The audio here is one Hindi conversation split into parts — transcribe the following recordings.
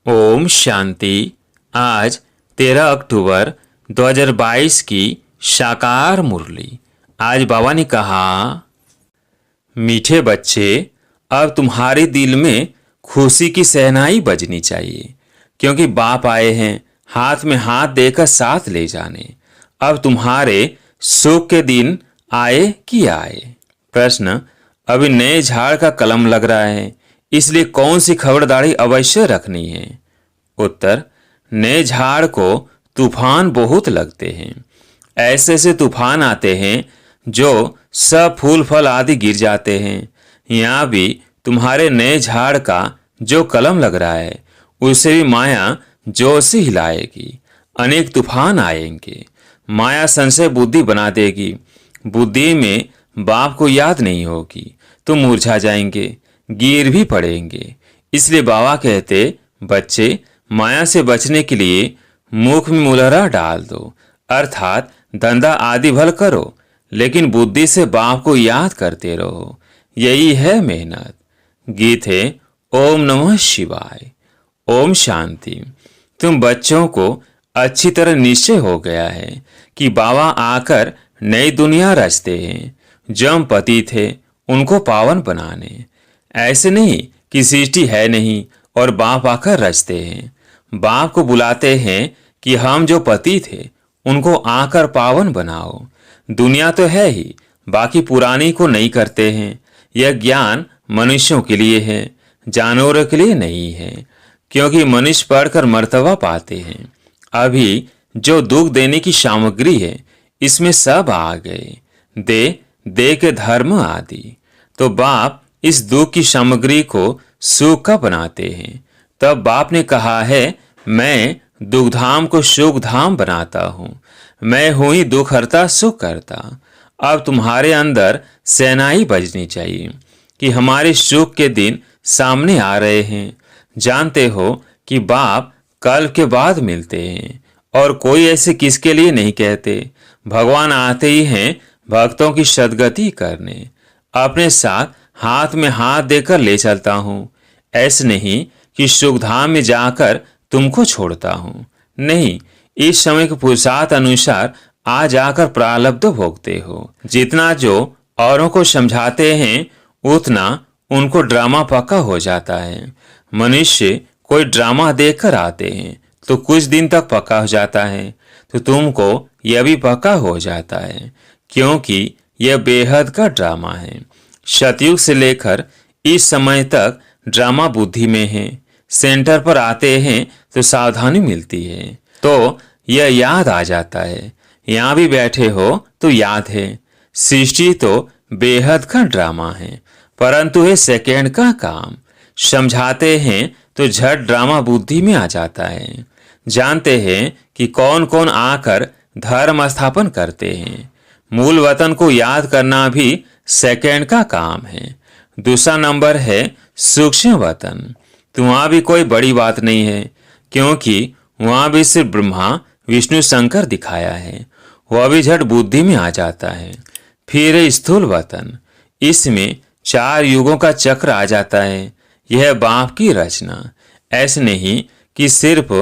ओम शांति। आज 13 अक्टूबर 2022 की साकार मुरली। आज बाबा ने कहा, मीठे बच्चे, अब तुम्हारे दिल में खुशी की शहनाई बजनी चाहिए, क्योंकि बाप आए हैं हाथ में हाथ देकर साथ ले जाने। अब तुम्हारे सुख के दिन आए कि आए। प्रश्न, अभी नए झाड़ का कलम लग रहा है, इसलिए कौन सी खबरदारी अवश्य रखनी है? उत्तर, नए झाड़ को तूफान बहुत लगते हैं। ऐसे ऐसे तूफान आते हैं जो सब फूल फल आदि गिर जाते हैं। यहाँ भी तुम्हारे नए झाड़ का जो कलम लग रहा है, उसे भी माया जोर से हिलाएगी। अनेक तूफान आएंगे। माया संशय बुद्धि बना देगी। बुद्धि में बाप को याद नहीं होगी तो मुरझा जाएंगे, गिर भी पड़ेंगे। इसलिए बाबा कहते, बच्चे, माया से बचने के लिए मुख में मुलहरा डाल दो, अर्थात धंधा आदि भल करो, लेकिन बुद्धि से बाप को याद करते रहो। यही है मेहनत। गीत है ओम नमः शिवाय। ओम शांति। तुम बच्चों को अच्छी तरह निश्चय हो गया है कि बाबा आकर नई दुनिया रचते हैं। जो हम पति थे उनको पावन बनाने। ऐसे नहीं कि सृष्टि है नहीं और बाप आकर रचते हैं। बाप को बुलाते हैं कि हम जो पति थे उनको आकर पावन बनाओ। दुनिया तो है ही, बाकी पुरानी को नहीं करते हैं। यह ज्ञान मनुष्यों के लिए है, जानवरों के लिए नहीं है, क्योंकि मनुष्य पढ़कर मर्तबा पाते हैं। अभी जो दुख देने की सामग्री है, इसमें सब आ गए, दे के धर्म आदि। तो बाप इस दुख की सामग्री को सुख का बनाते हैं। तब बाप ने कहा है, मैं दुख धाम को सुख धाम बनाता हूँ। मैं हूं ही दुख हरता सुख करता। अब तुम्हारे अंदर सेनाई बजनी चाहिए कि हमारे सुख के दिन सामने आ रहे हैं। जानते हो कि बाप कल के बाद मिलते हैं, और कोई ऐसे किसके लिए नहीं कहते। भगवान आते ही हैं भक्तों की सद्गति करने। अपने साथ हाथ में हाथ देकर ले चलता हूँ। ऐसे नहीं कि सुखधाम में जाकर तुमको छोड़ता हूँ। नहीं, इस समय के पुरुषार्थ अनुसार आ जाकर प्रारब्ध भोगते हो। जितना जो औरों को समझाते हैं, उतना उनको ड्रामा पक्का हो जाता है। मनुष्य कोई ड्रामा देखकर आते हैं तो कुछ दिन तक पक्का हो जाता है, तो तुमको यह भी पक्का हो जाता है, क्योंकि यह बेहद का ड्रामा है। सतयुग से लेकर इस समय तक ड्रामा बुद्धि में है। सेंटर पर आते हैं तो सावधानी मिलती है, तो यह याद आ जाता है। यहाँ भी बैठे हो तो याद है। सृष्टि तो बेहद का ड्रामा है, परंतु है सेकेंड का काम। समझाते हैं तो झट ड्रामा बुद्धि में आ जाता है। जानते हैं कि कौन कौन आकर धर्म स्थापन करते हैं। मूल वतन को याद करना भी सेकेंड का काम है। दूसरा नंबर है सूक्ष्म वतन। तो वहाँ भी कोई बड़ी बात नहीं है, क्योंकि वहाँ भी सिर्फ ब्रह्मा विष्णु शंकर दिखाया है। वह भी झट बुद्धि में आ जाता है। फिर है स्थूल वतन। इसमें 4 युगों का चक्र आ जाता है। यह बाप की रचना। ऐसे नहीं कि सिर्फ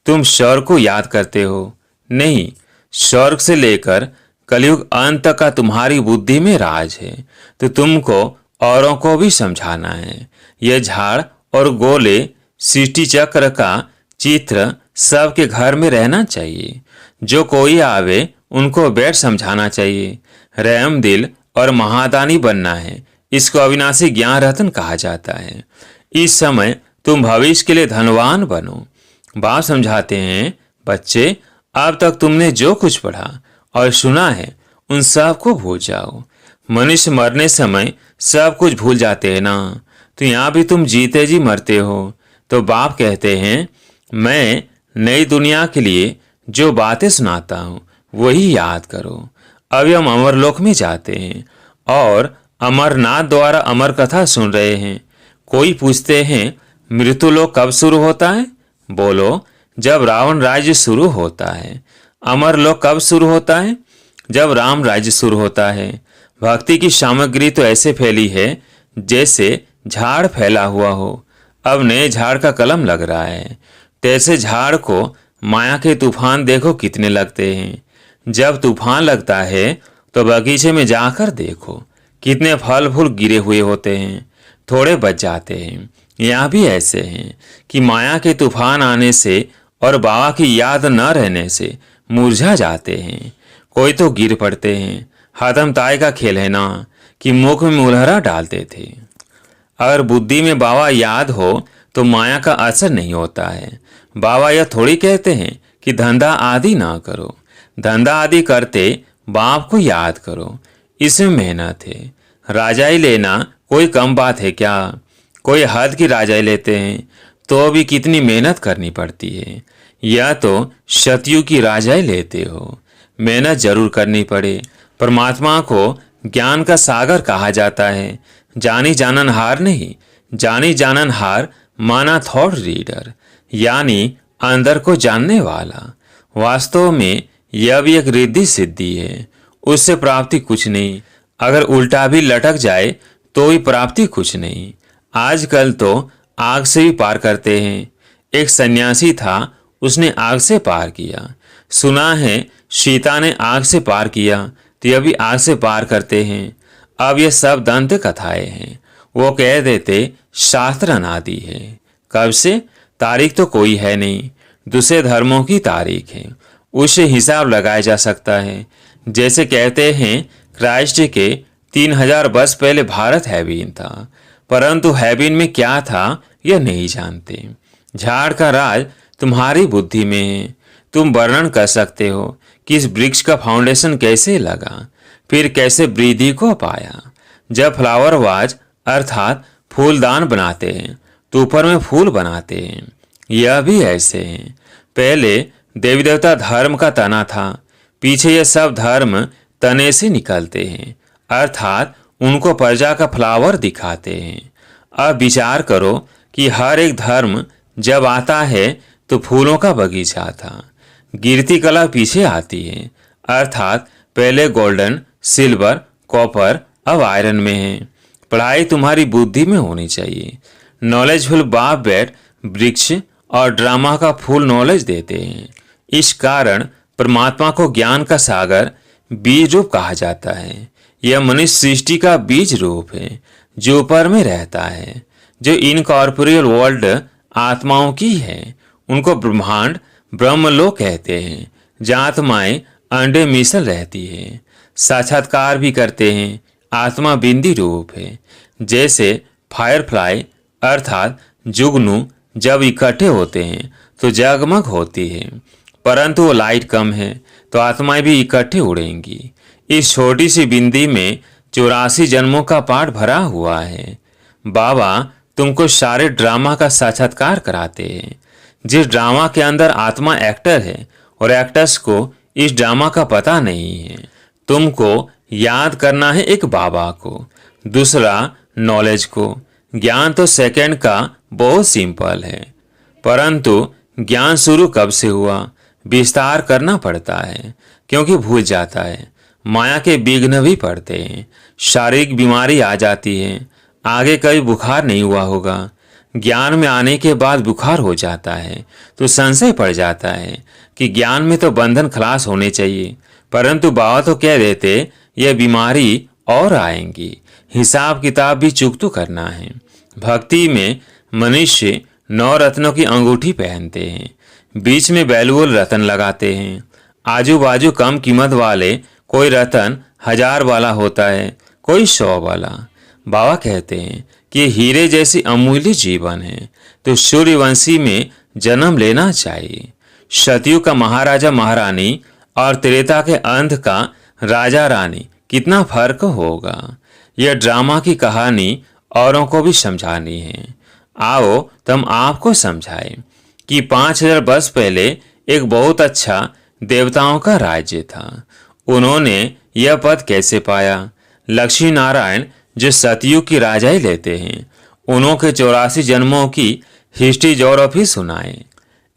तुम स्वर्ग को याद करते हो। नहीं, स्वर्ग से लेकर कलयुग अंत का तुम्हारी बुद्धि में राज है, तो तुमको औरों को भी समझाना है। यह झाड़ और गोले सृष्टि चक्र का चित्र सबके घर में रहना चाहिए। जो कोई आवे उनको बैठ समझाना चाहिए। रहम दिल और महादानी बनना है। इसको अविनाशी ज्ञान रत्न कहा जाता है। इस समय तुम भविष्य के लिए धनवान बनो। बाप समझाते हैं, बच्चे, अब तक तुमने जो कुछ पढ़ा और सुना है उन सब को भूल जाओ। मनुष्य मरने समय सब कुछ भूल जाते हैं ना, तो यहाँ भी तुम जीते जी मरते हो। तो बाप कहते हैं, मैं नई दुनिया के लिए जो बातें सुनाता हूँ वही याद करो। अभी हम अमरलोक में जाते हैं और अमरनाथ द्वारा अमर कथा सुन रहे हैं। कोई पूछते हैं, मृत्युलोक कब शुरू होता है? बोलो, जब रावण राज्य शुरू होता है। अमरलोक कब शुरू होता है? जब राम राज्य शुरू होता है। भक्ति की सामग्री तो ऐसे फैली है जैसे झाड़ फैला हुआ हो। अब नए झाड़ का कलम लग रहा है। तैसे झाड़ को माया के तूफान देखो कितने लगते हैं। जब तूफान लगता है तो बगीचे में जाकर देखो कितने फल फूल गिरे हुए होते हैं, थोड़े बच जाते हैं। यहाँ भी ऐसे हैं कि माया के तूफान आने से और बाबा की याद न रहने से मुरझा जाते हैं। कोई तो गिर पड़ते हैं। हतम ताई का खेल है ना कि मुख में मुलहरा डालते थे। अगर बुद्धि में बाबा याद हो तो माया का असर नहीं होता है। बाबा यह थोड़ी कहते हैं कि धंधा आदि ना करो। धंधा आदि करते बाप को याद करो, इसमें मेहनत है। राजाई लेना कोई कम बात है क्या? कोई हद की राजाई लेते हैं तो भी कितनी मेहनत करनी पड़ती है। या तो शतयु की राजाई लेते हो, मेहनत जरूर करनी पड़े। परमात्मा को ज्ञान का सागर कहा जाता है, जानी जानन हार नहीं। जानी जानन हार माना थॉट रीडर, यानी अंदर को जानने वाला। वास्तव में यह भी एक रिद्धि सिद्धि है, उससे प्राप्ति कुछ नहीं। अगर उल्टा भी लटक जाए तो भी प्राप्ति कुछ नहीं। आजकल तो आग से भी पार करते हैं। एक सन्यासी था, उसने आग से पार किया। सुना है सीता ने आग से पार किया तो यह भी आग से पार करते हैं। अब ये सब दंत कथाएं हैं। वो कह देते शास्त्र अनादि है। कब से? तारीख तो कोई है नहीं, दूसरे धर्मों की तारीख है, उससे हिसाब लगाया जा सकता है। जैसे कहते हैं क्राइस्ट के 3000 वर्ष पहले भारत हैबिन था, परंतु हैबिन में क्या था यह नहीं जानते। झाड़ का राज तुम्हारी बुद्धि में है। तुम वर्णन कर सकते हो कि इस वृक्ष का फाउंडेशन कैसे लगा, फिर कैसे वृद्धि को पाया। जब फ्लावर वाज अर्थात फूलदान बनाते हैं तो ऊपर में फूल बनाते हैं। यह भी ऐसे हैं। पहले देवी देवता धर्म का तना था, पीछे यह सब धर्म तने से निकलते हैं, अर्थात उनको प्रजा का फ्लावर दिखाते हैं। अब विचार करो कि हर एक धर्म जब आता है तो फूलों का बगीचा था। गिरती कला पीछे आती है, अर्थात पहले गोल्डन, सिल्वर, कॉपर, अब आयरन में है। पढ़ाई तुम्हारी बुद्धि में होनी चाहिए। नॉलेजफुल बाप बैठ वृक्ष और ड्रामा का फूल नॉलेज देते हैं। इस कारण परमात्मा को ज्ञान का सागर बीज रूप कहा जाता है। यह मनुष्य सृष्टि का बीज रूप है जो ऊपर में रहता है, जो इनकॉर्पोरियल वर्ल्ड आत्माओं की है। उनको ब्रह्मांड ब्रह्मलोक कहते हैं, जहाँ आत्माएं अंडे मिसल रहती है, साक्षात्कार भी करते हैं। आत्मा बिंदी रूप है। जैसे फायरफ्लाई अर्थात जुगनू जब इकट्ठे होते हैं तो जगमग होती है, परंतु वो लाइट कम है तो आत्माएं भी इकट्ठे उड़ेंगी। इस छोटी सी बिंदी में 84 जन्मों का पाठ भरा हुआ है। बाबा तुमको सारे ड्रामा का साक्षात्कार कराते हैं। जिस ड्रामा के अंदर आत्मा एक्टर है और एक्टर्स को इस ड्रामा का पता नहीं है। तुमको याद करना है एक बाबा को, दूसरा नॉलेज को। ज्ञान तो सेकंड का बहुत सिंपल है, परंतु ज्ञान शुरू कब से हुआ विस्तार करना पड़ता है, क्योंकि भूल जाता है। माया के विघ्न भी पड़ते हैं, शारीरिक बीमारी आ जाती है। आगे कभी बुखार नहीं हुआ होगा, ज्ञान में आने के बाद बुखार हो जाता है तो संशय पड़ जाता है कि ज्ञान में तो बंधन खलास होने चाहिए, परंतु बाबा तो कह देते यह बीमारी और आएंगी। हिसाब किताब भी चुकतू करना है। भक्ति में मनुष्य 9 रत्नों की अंगूठी पहनते हैं, बीच में वैल्यूएबल रतन लगाते हैं। आजू बाजू कम कीमत वाले कोई रतन 1000 वाला होता है, कोई 100 वाला। बाबा कहते हैं कि हीरे जैसी अमूल्य जीवन है तो सूर्यवंशी में जन्म लेना चाहिए। सतयुग का महाराजा महारानी और त्रेता के अंत का राजा रानी कितना फर्क होगा। यह ड्रामा की कहानी औरों को भी समझानी है। आओ तुम आपको समझाएं कि 5000 वर्ष पहले एक बहुत अच्छा देवताओं का राज्य था। उन्होंने यह पद कैसे पाया? लक्ष्मी नारायण जो सतयुग की राजाई लेते हैं, उन्हों के 84 जन्मों की हिस्ट्री ज्योग्राफी सुनाए।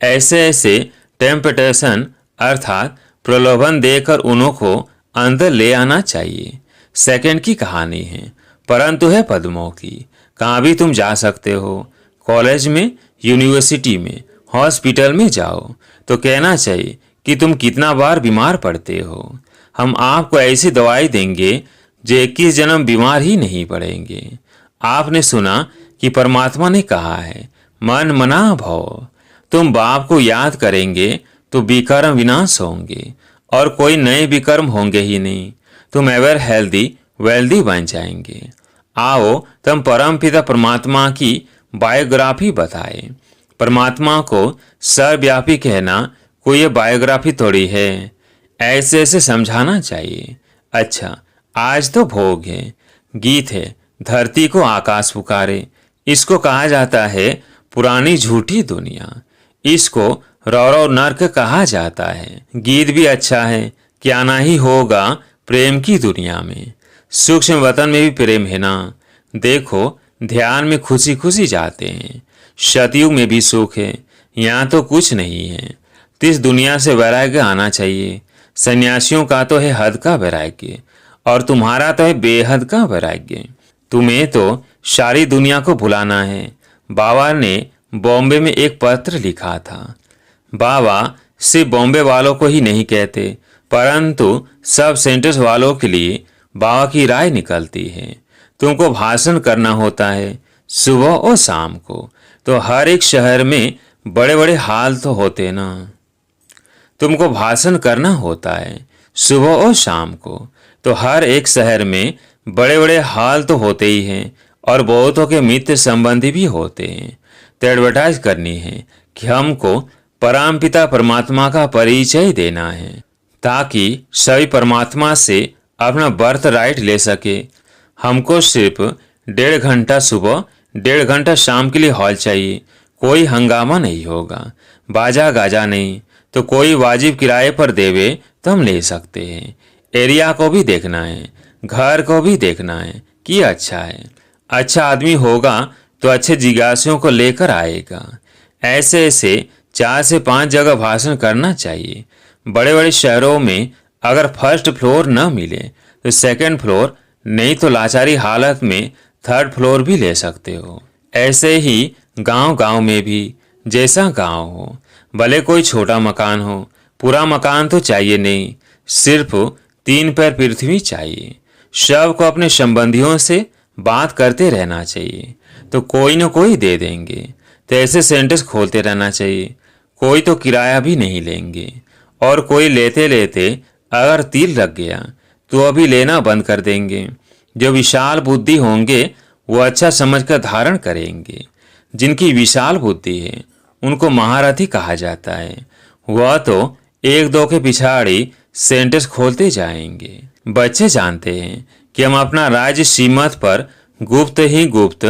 ऐसे ऐसे टेम्पटेशन अर्थात प्रलोभन देकर उन्हों को अंदर ले आना चाहिए। सेकंड की कहानी है, परंतु है पद्मों की। कहाँ भी तुम जा सकते हो, कॉलेज में, यूनिवर्सिटी में, हॉस्पिटल में जाओ तो कहना चाहिए कि तुम कितना बार बीमार पड़ते हो। हम आपको ऐसी दवाई देंगे जो 21 जन्म बीमार ही नहीं पड़ेंगे। आपने सुना कि परमात्मा ने कहा है, मन मना भव। तुम बाप को याद करेंगे तो विकर्म विनाश होंगे और कोई नए विकर्म होंगे ही नहीं। तुम एवर हेल्दी वेल्दी बन जाएंगे। आओ तुम परम पिता परमात्मा की बायोग्राफी बताए। परमात्मा को सर्वव्यापी कहना कोई बायोग्राफी थोड़ी है, ऐसे ऐसे समझाना चाहिए। अच्छा, आज तो भोग है, गीत है, धरती को आकाश पुकारे। इसको कहा जाता है पुरानी झूठी दुनिया। इसको रौरव नर्क कहा जाता है। गीत भी अच्छा है, क्या ना ही होगा प्रेम की दुनिया में। सूक्ष्म वतन में भी प्रेम है ना। देखो ध्यान में खुशी खुशी जाते हैं। सतयुग में भी सुख है, यहाँ तो कुछ नहीं है। तो इस दुनिया से वैराग्य आना चाहिए। सन्यासियों का तो है हद का वैराग्य और तुम्हारा तो है बेहद का वैराग्य। तुम्हें तो सारी दुनिया को भुलाना है। बाबा ने बॉम्बे में एक पत्र लिखा था। बाबा सिर्फ बॉम्बे वालों को ही नहीं कहते, परंतु सब सेंटर्स वालों के लिए बाबा की राय निकलती है। तुमको भाषण करना होता है सुबह और शाम को, तो हर एक शहर में बड़े बड़े हाल तो होते ना। तुमको भाषण करना होता है सुबह और शाम को, तो हर एक शहर में बड़े बड़े हाल तो होते ही हैं और बहुतों के मित्र संबंधी भी होते हैं। तो एडवर्टाइज करनी है कि हमको परमपिता परमात्मा का परिचय देना है ताकि सभी परमात्मा से अपना बर्थ राइट ले सके। हमको सिर्फ 1.5 घंटा सुबह 1.5 घंटा शाम के लिए हॉल चाहिए। कोई हंगामा नहीं होगा, बाजा गाजा नहीं। तो कोई वाजिब किराए पर देवे तो हम ले सकते हैं। एरिया को भी देखना है, घर को भी देखना है कि अच्छा है। अच्छा आदमी होगा तो अच्छे जिज्ञासुओं को लेकर आएगा। ऐसे ऐसे 4 से 5 जगह भाषण करना चाहिए। बड़े बड़े शहरों में अगर फर्स्ट फ्लोर न मिले तो सेकंड फ्लोर, नहीं तो लाचारी हालत में 3rd फ्लोर भी ले सकते हो। ऐसे ही गांव गांव में भी जैसा गांव हो, भले कोई छोटा मकान हो, पूरा मकान तो चाहिए नहीं, सिर्फ 3 पैर पृथ्वी चाहिए। सबको अपने संबंधियों से बात करते रहना चाहिए तो कोई न कोई दे देंगे। तो ऐसे सेंटर्स खोलते रहना चाहिए। कोई तो किराया भी नहीं लेंगे और कोई लेते लेते अगर तीर लग गया तो अभी लेना बंद कर देंगे। जो विशाल बुद्धि होंगे वो अच्छा समझकर धारण करेंगे। जिनकी विशाल बुद्धि है उनको महारथी कहा जाता है। वह तो 1-2 के पिछाड़ी सेंटर्स खोलते जाएंगे। बच्चे जानते हैं कि हम अपना राज्य सीमत पर गुप्त ही गुप्त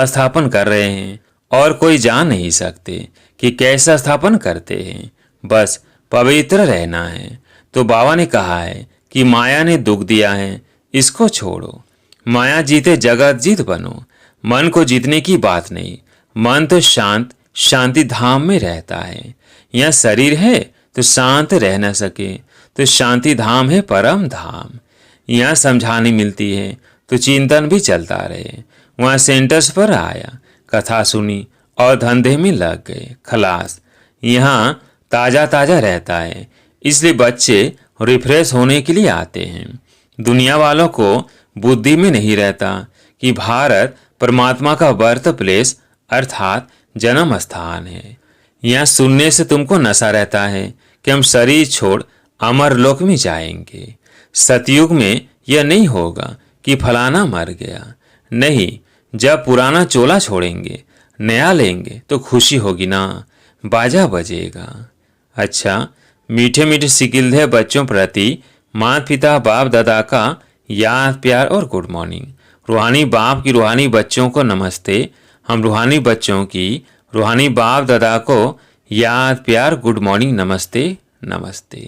स्थापन कर रहे हैं और कोई जान नहीं सकते कि कैसे स्थापन करते हैं। बस पवित्र रहना है। तो बाबा ने कहा है कि माया ने दुख दिया है, इसको छोड़ो। माया जीते जगत जीत बनो। मन को जीतने की बात नहीं। मन तो शांति धाम में रहता है। यहाँ शरीर है तो शांत रह न सके, तो शांति धाम है परम धाम। यहाँ समझानी मिलती है तो चिंतन भी चलता रहे। वहाँ सेंटर्स पर आया, कथा सुनी और धंधे में लग गए, खलास। यहाँ ताज़ा ताज़ा रहता है, इसलिए बच्चे रिफ्रेश होने के लिए आते हैं। दुनिया वालों को बुद्धि में नहीं रहता कि भारत परमात्मा का बर्थ प्लेस अर्थात जन्म स्थान है। यहाँ सुनने से तुमको नशा रहता है कि हम शरीर छोड़ अमर लोक में जाएंगे। सतयुग में यह नहीं होगा कि फलाना मर गया। नहीं, जब पुराना चोला छोड़ेंगे नया लेंगे तो खुशी होगी ना, बाजा बजेगा। अच्छा, मीठे मीठे सिकिलधे बच्चों प्रति माता पिता बाप दादा का याद प्यार और गुड मॉर्निंग। रूहानी बाप की रूहानी बच्चों को नमस्ते। हम रूहानी बच्चों की रूहानी बाप दादा को याद प्यार गुड मॉर्निंग नमस्ते नमस्ते।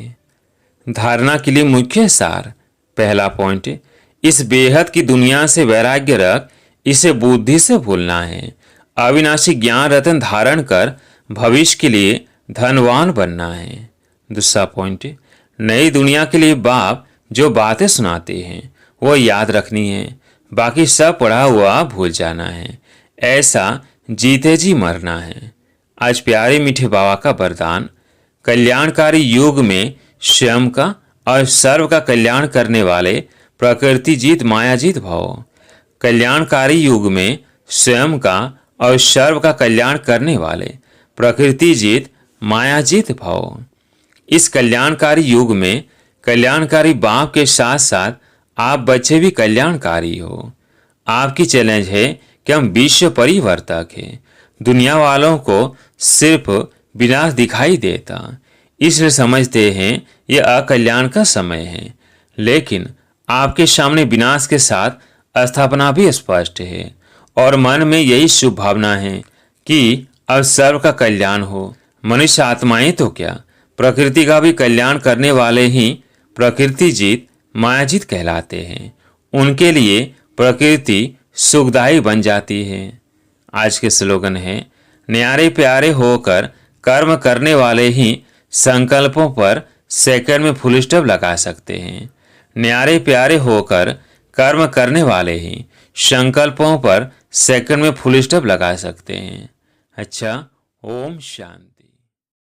धारणा के लिए मुख्य सार। पहला पॉइंट, इस बेहद की दुनिया से वैराग्य रख, इसे बुद्धि से भूलना है। अविनाशी ज्ञान रत्न धारण कर भविष्य के लिए धनवान बनना है। दूसरा पॉइंट, नई दुनिया के लिए बाप जो बातें सुनाते हैं वो याद रखनी है, बाकी सब पढ़ा हुआ भूल जाना है। ऐसा जीते जी मरना है। आज प्यारे मीठे बाबा का वरदान, कल्याणकारी युग में स्वयं का और सर्व का कल्याण करने वाले प्रकृति जीत माया जीत भव। कल्याणकारी युग में स्वयं का और सर्व का कल्याण करने वाले प्रकृति जीत माया जीत भव। इस कल्याणकारी युग में कल्याणकारी बाप के साथ साथ आप बच्चे भी कल्याणकारी हो। आपकी चैलेंज है कि हम विश्व परिवर्तक हैं। दुनिया वालों को सिर्फ विनाश दिखाई देता, इसलिए समझते हैं यह अकल्याण का समय है, लेकिन आपके सामने विनाश के साथ स्थापना भी स्पष्ट है और मन में यही शुभ भावना है कि अब सर्व का कल्याण हो। मनुष्य आत्माएं तो क्या, प्रकृति का भी कल्याण करने वाले ही प्रकृति जीत मायाजीत कहलाते हैं। उनके लिए प्रकृति सुखदायी बन जाती है। आज के स्लोगन है, न्यारे प्यारे होकर कर्म करने वाले ही संकल्पों पर सेकंड में फुल स्टॉप लगा सकते हैं। न्यारे प्यारे होकर कर्म करने वाले ही संकल्पों पर सेकंड में फुल स्टॉप लगा सकते हैं। अच्छा, ओम शांति।